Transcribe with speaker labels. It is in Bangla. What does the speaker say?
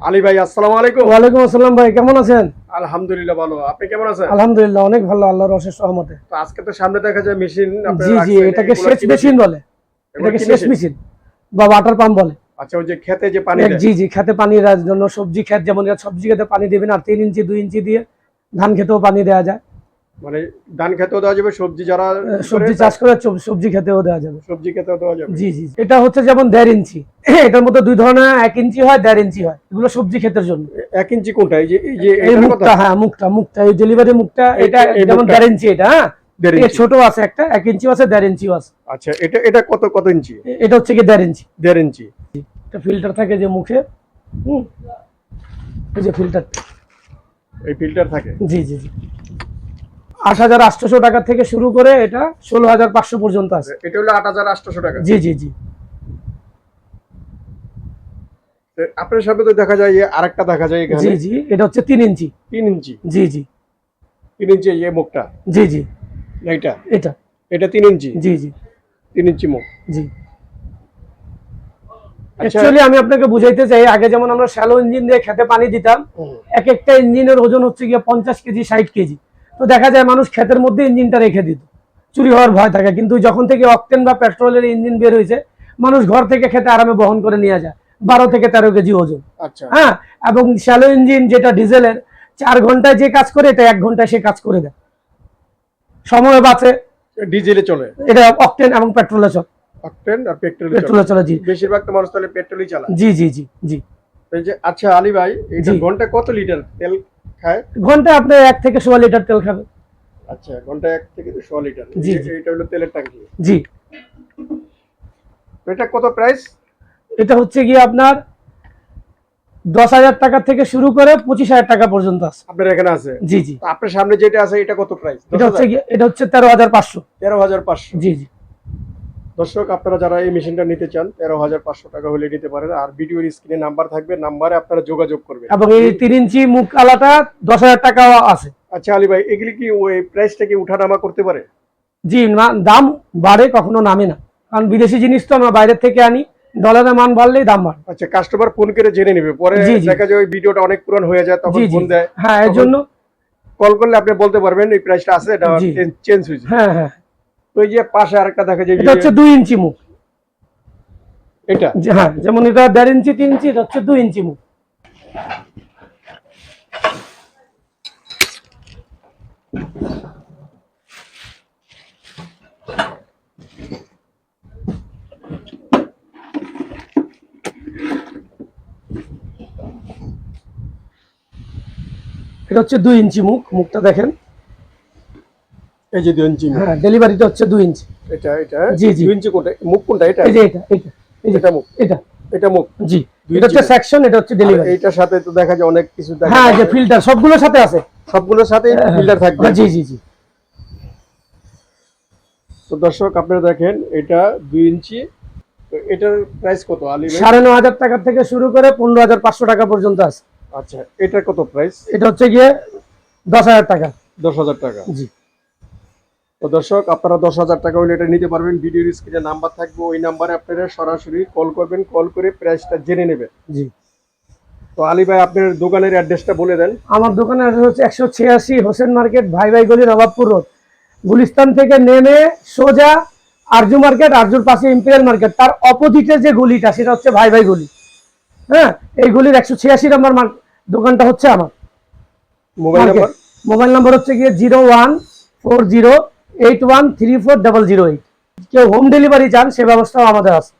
Speaker 1: আলী ভাই, আসসালামু আলাইকুম।
Speaker 2: ওয়ালাইকুম আসসালাম ভাই, কেমন আছেন?
Speaker 1: আলহামদুলিল্লাহ ভালো। আপনি কেমন আছেন?
Speaker 2: আলহামদুলিল্লাহ অনেক ভালো, আল্লাহর অশেষ রহমতে।
Speaker 1: তো আজকে তো সামনে দেখা যায় মেশিন
Speaker 2: জি জি, এটাকে সেচ মেশিন বলে। এটাকে সেচ মেশিন বা ওয়াটার পাম্প বলে।
Speaker 1: আচ্ছা, ওই যে খেতে যে পানি দেয়।
Speaker 2: জি জি, খেতে পানি দেওয়ার জন্য, সবজি ক্ষেত যেমন সবজি খেতে পানি দেবেন, আর 3 ইঞ্চি 2 ইঞ্চি দিয়ে ধান খেতেও পানি দেওয়া যায়।
Speaker 1: মানে ধান খেতেও দেওয়া যাবে, সবজি যারা
Speaker 2: সবজি চাষ করে সবজি খেতেও দেওয়া যাবে।
Speaker 1: সবজি খেতেও দেওয়া যাবে।
Speaker 2: জি জি, এটা হচ্ছে যেমন 1.5 ইঞ্চি। এটার মধ্যে দুই ধরনের, 1 ইঞ্চি হয়, 1.5 ইঞ্চি হয়। এগুলো সবজি ক্ষেতের জন্য।
Speaker 1: 1 ইঞ্চি কোনটা? এই যে
Speaker 2: এই মুখটা, হ্যাঁ মুখটা এই ডেলিভারি মুখটা, এটা যেমন 1.5 ইঞ্চি এটা, হ্যাঁ এর ছোট আছে একটা, 1 ইঞ্চি আছে, 1.5 ইঞ্চি আছে।
Speaker 1: আচ্ছা, এটা কত ইঞ্চি?
Speaker 2: এটা হচ্ছে কি 1.5 ইঞ্চি।
Speaker 1: 1.5 ইঞ্চি।
Speaker 2: এটা ফিল্টার থাকে যে মুখে, এই যে ফিল্টার,
Speaker 1: এই ফিল্টার থাকে।
Speaker 2: জি জি জি। 8,800 টাকা থেকে শুরু করে এটা 16,500 পর্যন্ত আছে।
Speaker 1: এটা হলো 8,800 টাকা।
Speaker 2: জি জি জি।
Speaker 1: আপনার সামনে তো দেখা যায় আরেকটা দেখা যায় এখানে।
Speaker 2: জি জি, এটা হচ্ছে 3 ইঞ্চি।
Speaker 1: 3 ইঞ্চি।
Speaker 2: জি জি।
Speaker 1: 3 ইঞ্চি এই মুখটা।
Speaker 2: জি জি।
Speaker 1: এটা 3 ইঞ্চি।
Speaker 2: জি জি।
Speaker 1: 3 ইঞ্চি মুখ।
Speaker 2: জি।
Speaker 1: আচ্ছা,
Speaker 2: অ্যাকচুয়ালি আমি আপনাকে বুঝাইতে চাই, আগে যেমন আমরা শ্যালো ইঞ্জিন দিয়ে খেতে পানি দিতাম, এক একটা ইঞ্জিনের ওজন হচ্ছে গিয়ে 50 কেজি 60 কেজি। তো দেখা যায় মানুষ ক্ষেতের মধ্যে ইঞ্জিনটা রেখে দিত, চুরি হওয়ার ভয় থাকে। কিন্তু যখন থেকে অকটেন বা পেট্রোলের ইঞ্জিন বের হয়েছে, মানুষ ঘর থেকে খেতে আরামে বহন করে নিয়ে যায়, 12 থেকে 13 কেজি ওজন।
Speaker 1: আচ্ছা,
Speaker 2: হ্যাঁ, এবং শ্যালো ইঞ্জিন যেটা ডিজেলের, 4 ঘন্টায় যে কাজ করে এটা 1 ঘন্টায় সে কাজ করে দেয়, সময় বাঁচে।
Speaker 1: ডিজেলে চলে,
Speaker 2: এটা অকটেন এবং পেট্রোলে চলে।
Speaker 1: অকটেন আর
Speaker 2: পেট্রোলে চলে, জি।
Speaker 1: বেশিরভাগ তো মানুষ তাহলে পেট্রোলই চালায়।
Speaker 2: জি জি জি জি।
Speaker 1: এই যে, আচ্ছা আলী ভাই, এটা ঘন্টায় কত লিটার তেল খায়?
Speaker 2: ঘন্টায় আপনি 1 থেকে 1.5 লিটার তেল খাবেন।
Speaker 1: আচ্ছা, ঘন্টায় 1 থেকে 100 লিটার।
Speaker 2: জি,
Speaker 1: এটা হলো তেলের ট্যাঙ্কি।
Speaker 2: জি।
Speaker 1: এটা কত প্রাইস?
Speaker 2: এটা হচ্ছে গিয়ে আপনার 10,000 টাকা থেকে শুরু করে 25,000 টাকা পর্যন্ত আছে
Speaker 1: আপনার এখানে আছে?
Speaker 2: জি জি।
Speaker 1: আপনার সামনে যেটা আছে এটা কত প্রাইস?
Speaker 2: এটা হচ্ছে 13,500।
Speaker 1: 13,500।
Speaker 2: জি জি।
Speaker 1: দর্শক, আপনারা যারা এই মেশিনটা নিতে চান 13,500 টাকা হলে নিতে পারেন। আর ভিডিওর স্ক্রিনে নাম্বার থাকবে, নাম্বারে আপনারা যোগাযোগ করবেন।
Speaker 2: এবং এই 3 ইঞ্চি মুখ আলাটা 10,000 টাকাও আছে।
Speaker 1: আচ্ছা আলী ভাই, এগুলি কি ওই প্রাইসটা কি উঠানামা করতে পারে?
Speaker 2: জি, দাম বাড়ে, কখনো নামে না, কারণ বিদেশি জিনিস তো আমরা বাইরে থেকে আনি, ডলারের মান বাড়লেই দাম বাড়ে।
Speaker 1: আচ্ছা, কাস্টমার ফোন করে জেনে নেবে, পরে দেখা যায় ওই ভিডিওটা অনেক পুরান হয়ে যায়, তখন ফোন দেয়।
Speaker 2: হ্যাঁ, এর জন্য
Speaker 1: কল করলে আপনি বলতে পারবেন এই প্রাইসটা আছে, এটা চেঞ্জ হয়েছে।
Speaker 2: হ্যাঁ হ্যাঁ।
Speaker 1: তো এই যে পাশে আরেকটা দেখা যায়,
Speaker 2: এটা হচ্ছে 2 ইঞ্চি মুখ।
Speaker 1: এটা,
Speaker 2: হ্যাঁ, যেমন এটা 1.5 ইঞ্চি 3 ইঞ্চি, এটা হচ্ছে 2 ইঞ্চি মুখ। এটা হচ্ছে 2 ইঞ্চি মুখ, মুখটা দেখেন।
Speaker 1: এই যে 2 ইঞ্চি।
Speaker 2: হ্যাঁ, ডেলিভারিটা হচ্ছে 2 ইঞ্চি।
Speaker 1: এটা
Speaker 2: জি জি।
Speaker 1: 2 ইঞ্চি কোনটা? মুখ কোনটা? এটা,
Speaker 2: এই যে এটা মুখ, এটা
Speaker 1: মুখ।
Speaker 2: জি, এটা হচ্ছে সেকশন, এটা হচ্ছে ডেলিভারি।
Speaker 1: এইটার সাথে তো দেখা যায় অনেক কিছু দেখা যায়।
Speaker 2: হ্যাঁ, যে ফিল্টার সবগুলোর সাথে আছে,
Speaker 1: সবগুলোর সাথে ফিল্টার থাকবে।
Speaker 2: জি জি জি।
Speaker 1: তো দর্শক, আপনারা দেখেন এটা 2 ইঞ্চি। তো এটার প্রাইস কত আলী ভাই?
Speaker 2: 9,500 টাকা থেকে শুরু করে 15,500 টাকা পর্যন্ত আছে।
Speaker 1: আচ্ছা, এটার কত প্রাইস?
Speaker 2: এটা হচ্ছে গিয়ে 10,000 টাকা।
Speaker 1: 10,000 টাকা।
Speaker 2: জি।
Speaker 1: তো দর্শক, আপনারা 10,000 টাকা হলে এটা নিতে পারবেন। ভিডিওর স্ক্রিনে নাম্বার থাকবে, ওই নাম্বারে আপনারা সরাসরি কল করবেন, কল করে প্রাইসটা জেনে নেবেন।
Speaker 2: জি।
Speaker 1: তো আলী ভাই, আপনার দোকানের অ্যাড্রেসটা বলে দেন।
Speaker 2: আমার দোকানের অ্যাড্রেস হচ্ছে 186 হোসেন মার্কেট, ভাই ভাই গলি, নবাবপুর রোড। গুলিস্তান থেকে নেমে সোজা আরজু মার্কেট, আরজুর পাশে ইম্পেরিয়াল মার্কেট, তার অপোজিটে যে গলিটা সেটা হচ্ছে ভাই ভাই গলি। হ্যাঁ, এই গলির 186 নম্বর দোকানটা হচ্ছে আমার। মোবাইল নাম্বার হচ্ছে গিয়ে 014081340008। কেউ হোম ডেলিভারি চান, সে ব্যবস্থাও আমাদের আছে।